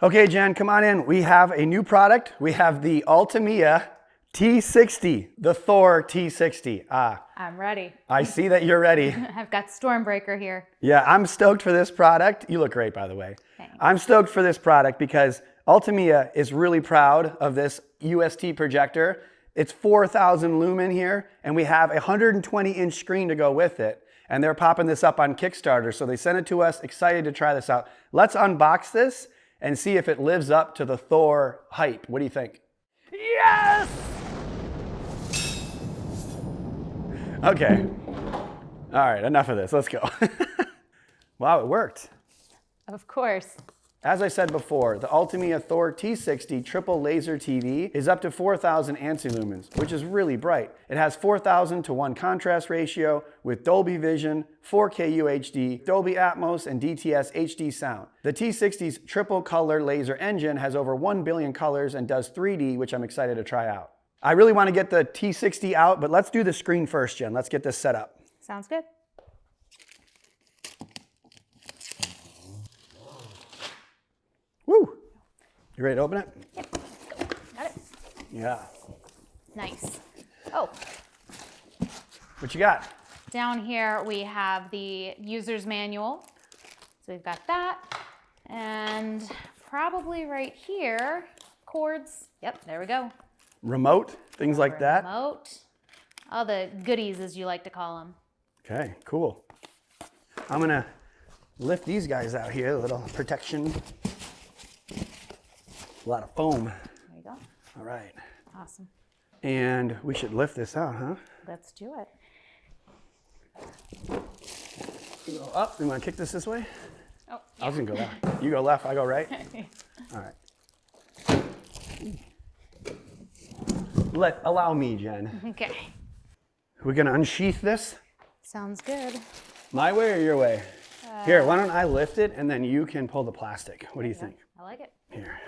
Okay, Jen, come on in. We have a new product. We have the Ultimia T60, the Thor T60. I'm ready. I see that you're ready. I've got Stormbreaker here. Yeah, I'm stoked for this product. You look great, by the way. Thanks. I'm stoked for this product because Ultimia is really proud of this UST projector. It's 4,000 lumen here, and we have a 120-inch screen to go with it. And they're popping this up on Kickstarter, so they sent it to us, excited to try this out. Let's unbox this and see if it lives up to the Thor hype. What do you think? Yes! Okay. All right, enough of this. Let's go. Wow, it worked. Of course. As I said before, the Ultimia Thor T60 triple laser TV is up to 4,000 ANSI lumens, which is really bright. It has 4,000 to 1 contrast ratio with Dolby Vision, 4K UHD, Dolby Atmos, and DTS HD sound. The T60's triple color laser engine has over 1 billion colors and does 3D, which I'm excited to try out. I really want to get the T60 out, but let's do the screen first, Jen. Let's get this set up. Sounds good. Woo! You ready to open it? Yep. Got it. Yeah. Nice. Oh, What you got? down here we have the user's manual. So we've got that. And probably right here, cords. Yep, there we go. Remote, things like that. Remote. All the goodies, as you like to call them. Okay, cool. I'm gonna lift these guys out here, a little protection. A lot of foam. There you go. All right. Awesome. And we should lift this out, huh? Let's do it. Go up. You wanna kick this way? Oh, I was gonna go left. You go left, I go right. All right. Allow me, Jen. okay. We're gonna unsheath this Sounds good. my way or your way? Here, why don't I lift it and then you can pull the plastic. What do you think? I like it. Here,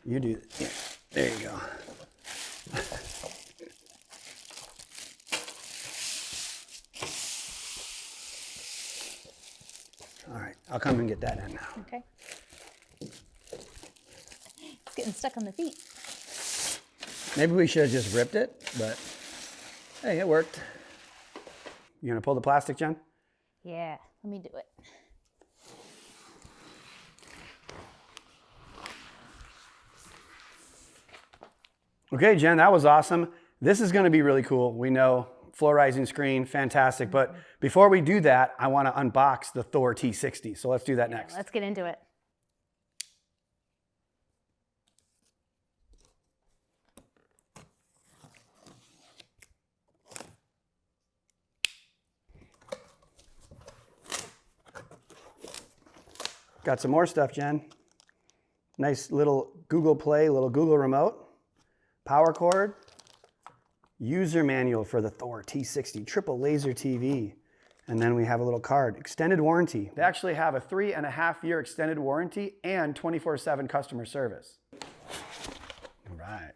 you do. Yeah, there you go. All right, I'll come and get that in now. Okay. It's getting stuck on the feet. Maybe we should have just ripped it, but hey, it worked. You gonna pull the plastic, Jen? Yeah, let me do it. Okay, Jen, that was awesome. This is gonna be really cool. We know fluorescing screen, fantastic. But before we do that, I wanna unbox the Thor T60. So let's do that next. Let's get into it. Got some more stuff, Jen. Nice little Google Play, little Google remote, power cord, user manual for the Thor T60 triple laser TV. And then we have a little card, extended warranty. They actually have a 3.5-year extended warranty and 24/7 customer service. All right.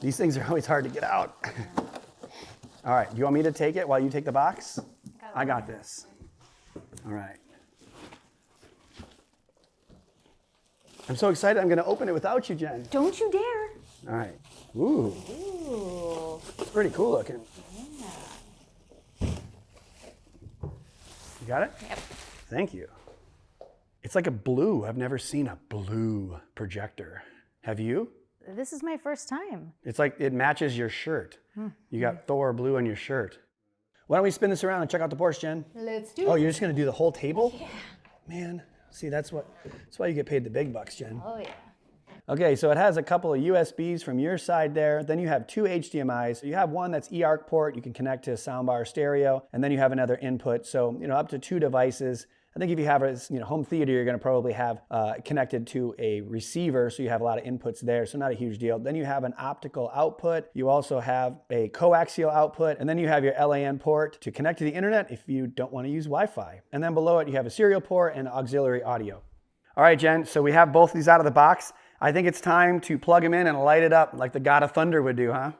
These things are always hard to get out. All right, do you want me to take it while you take the box? I got this. All right. I'm so excited, I'm gonna open it without you, Jen. Don't you dare. All right. Ooh, Ooh. it's pretty cool looking. You got it? Yep. Thank you. It's like a blue. I've never seen a blue projector. Have you? This is my first time. It's like it matches your shirt. You got Thor blue on your shirt. Why don't we spin this around and check out the Porsche, Jen? Let's do Oh, it. you're just gonna do the whole table? Yeah. Man, see, that's why you get paid the big bucks, Jen. Oh, yeah. Okay, so it has a couple of USBs from your side there. Then you have 2 HDMIs. So you have one that's eARC port. You can connect to a soundbar stereo. And then you have another input. So, up to 2 devices. I think if you have a home theater, you're going to probably have connected to a receiver. So you have a lot of inputs there. So not a huge deal. Then you have an optical output. You also have a coaxial output. And then you have your LAN port to connect to the internet if you don't want to use Wi-Fi. And then below it, you have a serial port and auxiliary audio. All right, Jen. So we have both these out of the box. I think it's time to plug them in and light it up like the God of Thunder would do, huh?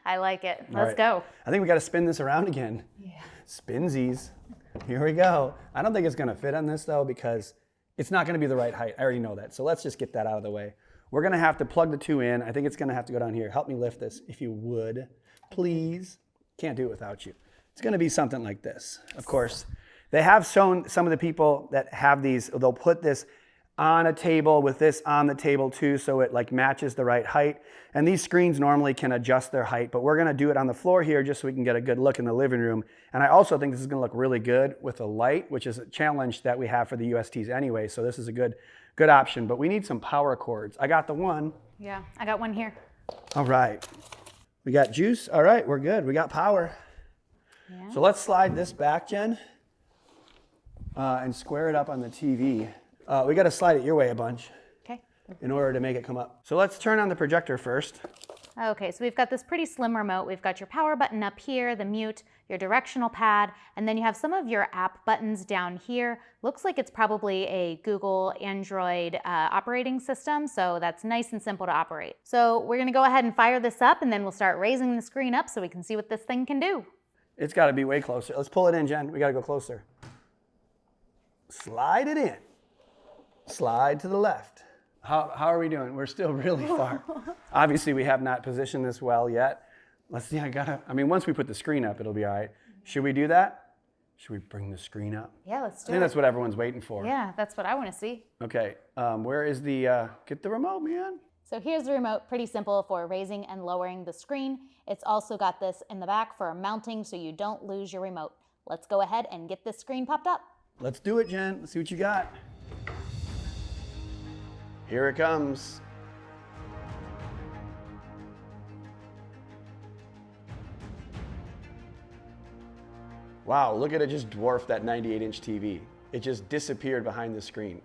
I like it. All Let's right. go. I think we got to spin this around again. Yeah. Spinsies. Here we go. I don't think it's going to fit on this though because It's not gonna be the right height. I already know that. So let's just get that out of the way. We're gonna have to plug the 2 in. I think it's gonna have to go down here. Help me lift this if you would, please. Can't do it without you. It's gonna be something like this. Of course, they have shown some of the people that have these, they'll put this on a table with this on the table too, so it like matches the right height. And these screens normally can adjust their height, but we're gonna do it on the floor here just so we can get a good look in the living room. And I also think this is gonna look really good with the light, which is a challenge that we have for the USTs anyway. So this is a good option, but we need some power cords. I got the one. Yeah, I got one here. All right. We got juice. All right, we're good. We got power. Yeah. So let's slide this back, Jen, and square it up on the TV. We got to slide it your way a bunch Okay. in order to make it come up. So let's turn on the projector first. Okay, so we've got this pretty slim remote. We've got your power button up here, the mute, your directional pad, and then you have some of your app buttons down here. Looks like it's probably a Google Android operating system, so that's nice and simple to operate. So we're gonna go ahead and fire this up, and then we'll start raising the screen up so we can see what this thing can do. It's got to be way closer. Let's pull it in, Jen. We got to go closer. Slide it in. Slide to the left. How are we doing? We're still really far. Obviously, we have not positioned this well yet. Let's see, I mean, once we put the screen up, it'll be all right. Should we do that? Should we bring the screen up? Yeah, let's do I think it. that's what everyone's waiting for. Yeah, that's what I want to see. Okay, where is the, get the remote, man. So here's the remote, pretty simple for raising and lowering the screen. It's also got this in the back for mounting so you don't lose your remote. Let's go ahead and get this screen popped up. Let's do it, Jen. Let's see what you got. Here it comes. Wow, look at it just dwarf that 98-inch TV. It just disappeared behind the screen.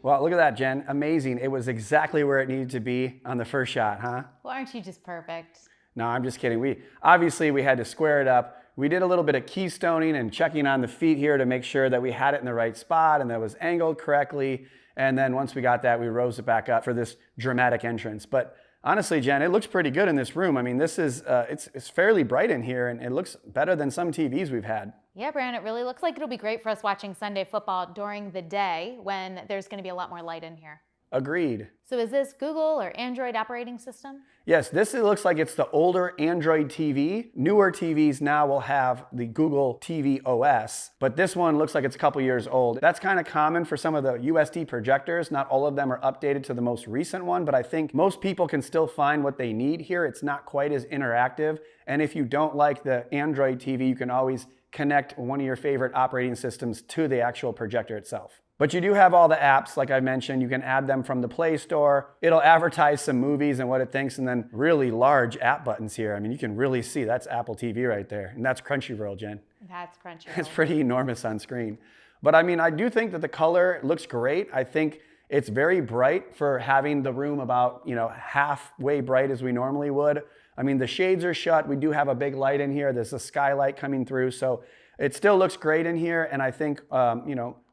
Wow, look at that, Jen. Amazing. It was exactly where it needed to be on the first shot, huh? Well, aren't you just perfect? No, I'm just kidding. We had to square it up. We did a little bit of keystoning and checking on the feet here to make sure that we had it in the right spot and that it was angled correctly. And then once we got that, we rose it back up for this dramatic entrance. But honestly, Jen, it looks pretty good in this room. I mean, this is, it's fairly bright in here and it looks better than some TVs we've had. Yeah, Brian, it really looks like it'll be great for us watching Sunday football during the day when there's going to be a lot more light in here. Agreed. So is this Google or Android operating system? Yes, this looks like it's the older Android TV. Newer TVs now will have the Google TV OS, but this one looks like it's a couple years old. That's kind of common for some of the USD projectors. Not all of them are updated to the most recent one, but I think most people can still find what they need here. It's not quite as interactive. And if you don't like the Android TV, you can always connect one of your favorite operating systems to the actual projector itself. But you do have all the apps, like I mentioned. You can add them from the Play Store. It'll advertise some movies and what it thinks, and then really large app buttons here. I mean, you can really see that's Apple TV right there. And that's Crunchyroll, Jen. That's Crunchyroll. It's pretty enormous on screen. But I mean, I do think that the color looks great. I think it's very bright for having the room about, halfway bright as we normally would. I mean, the shades are shut. We do have a big light in here. There's a skylight coming through. So it still looks great in here. And I think,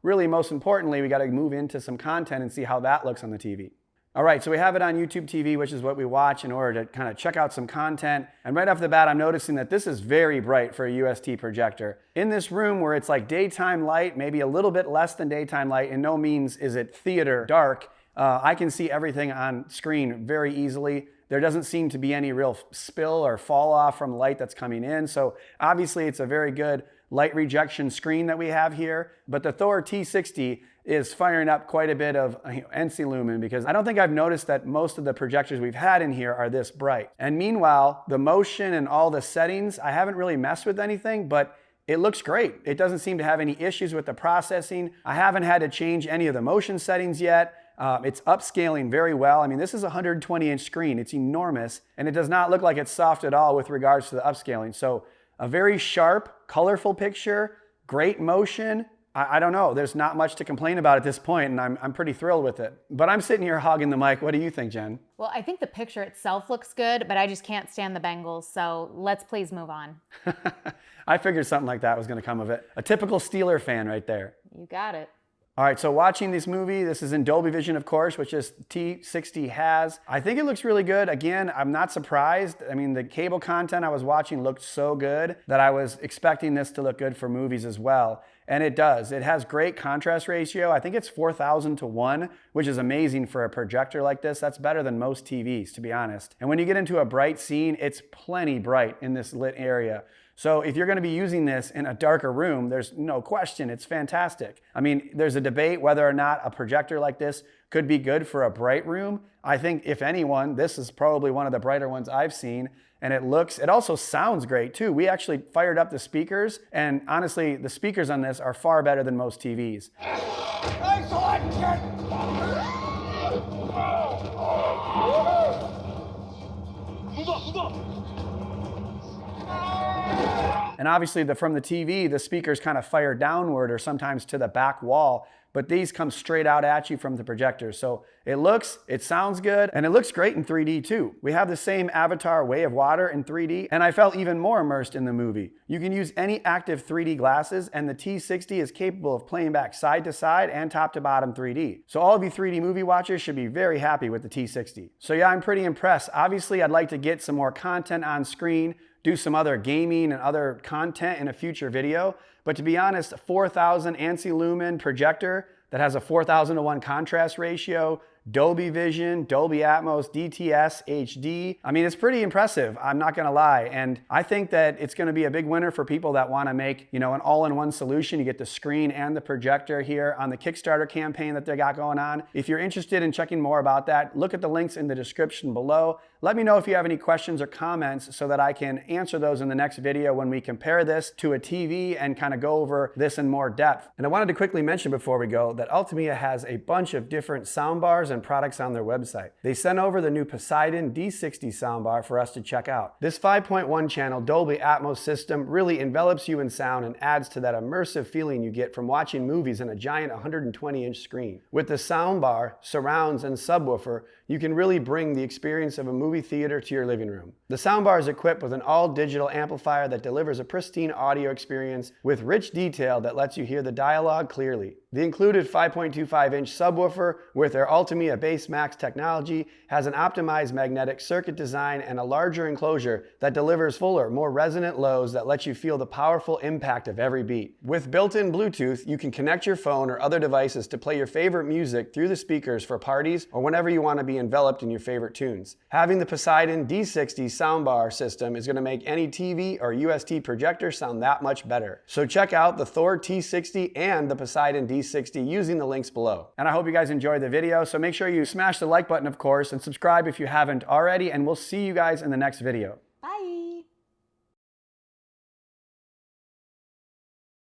really most importantly, we got to move into some content and see how that looks on the TV. All right, so we have it on YouTube TV, which is what we watch in order to kind of check out some content. And right off the bat, I'm noticing that this is very bright for a UST projector. In this room where it's like daytime light, maybe a little bit less than daytime light, in no means is it theater dark. I can see everything on screen very easily. There doesn't seem to be any real spill or fall off from light that's coming in. So obviously it's a very good light rejection screen that we have here, but the Thor T60 is firing up quite a bit of NC lumen because I don't think I've noticed that most of the projectors we've had in here are this bright. And meanwhile, the motion and all the settings, I haven't really messed with anything, but it looks great. It doesn't seem to have any issues with the processing. I haven't had to change any of the motion settings yet. It's upscaling very well. I mean, this is a 120-inch screen. It's enormous, and it does not look like it's soft at all with regards to the upscaling. So a very sharp, colorful picture, great motion. I don't know. There's not much to complain about at this point, and I'm pretty thrilled with it. But I'm sitting here hogging the mic. What do you think, Jen? Well, I think the picture itself looks good, but I just can't stand the Bengals, so let's please move on. I figured something like that was going to come of it. A typical Steeler fan right there. You got it. All right, so watching this movie, this is in Dolby Vision, of course, which this T60 has. I think it looks really good. Again, I'm not surprised. I mean, the cable content I was watching looked so good that I was expecting this to look good for movies as well. And it does. It has great contrast ratio. I think it's 4,000 to 1, which is amazing for a projector like this. That's better than most TVs, to be honest. And when you get into a bright scene, it's plenty bright in this lit area. So if you're going to be using this in a darker room, there's no question, it's fantastic. I mean, there's a debate whether or not a projector like this could be good for a bright room. I think if anyone, this is probably one of the brighter ones I've seen. And it also sounds great too. We actually fired up the speakers, and honestly, the speakers on this are far better than most TVs. And obviously from the TV, the speakers kind of fire downward or sometimes to the back wall, but these come straight out at you from the projector. So it sounds good, and it looks great in 3D too. We have the same Avatar Way of Water in 3D, and I felt even more immersed in the movie. You can use any active 3D glasses, and the T60 is capable of playing back side to side and top to bottom 3D. So all of you 3D movie watchers should be very happy with the T60. So yeah, I'm pretty impressed. Obviously, I'd like to get some more content on screen, do some other gaming and other content in a future video. But to be honest, a 4,000 ANSI lumen projector that has a 4,000 to 1 contrast ratio, Dolby Vision, Dolby Atmos, DTS, HD. I mean, it's pretty impressive, I'm not gonna lie. And I think that it's gonna be a big winner for people that wanna make, an all-in-one solution. You get the screen and the projector here on the Kickstarter campaign that they got going on. If you're interested in checking more about that, look at the links in the description below. Let me know if you have any questions or comments so that I can answer those in the next video when we compare this to a TV and kind of go over this in more depth. And I wanted to quickly mention before we go that Altamia has a bunch of different soundbars and products on their website. They sent over the new Poseidon D60 soundbar for us to check out. This 5.1 channel Dolby Atmos system really envelops you in sound and adds to that immersive feeling you get from watching movies on a giant 120-inch screen. With the soundbar, surrounds, and subwoofer, you can really bring the experience of a movie theater to your living room. The soundbar is equipped with an all-digital amplifier that delivers a pristine audio experience with rich detail that lets you hear the dialogue clearly. The included 5.25-inch subwoofer with their Altamia Bass Max technology has an optimized magnetic circuit design and a larger enclosure that delivers fuller, more resonant lows that let you feel the powerful impact of every beat. With built-in Bluetooth, you can connect your phone or other devices to play your favorite music through the speakers for parties or whenever you want to be enveloped in your favorite tunes. Having the Poseidon D60 soundbar system is going to make any TV or UST projector sound that much better. So check out the Thor T60 and the Poseidon D60 using the links below. And I hope you guys enjoyed the video, so make sure you smash the like button, of course, and subscribe if you haven't already, and we'll see you guys in the next video.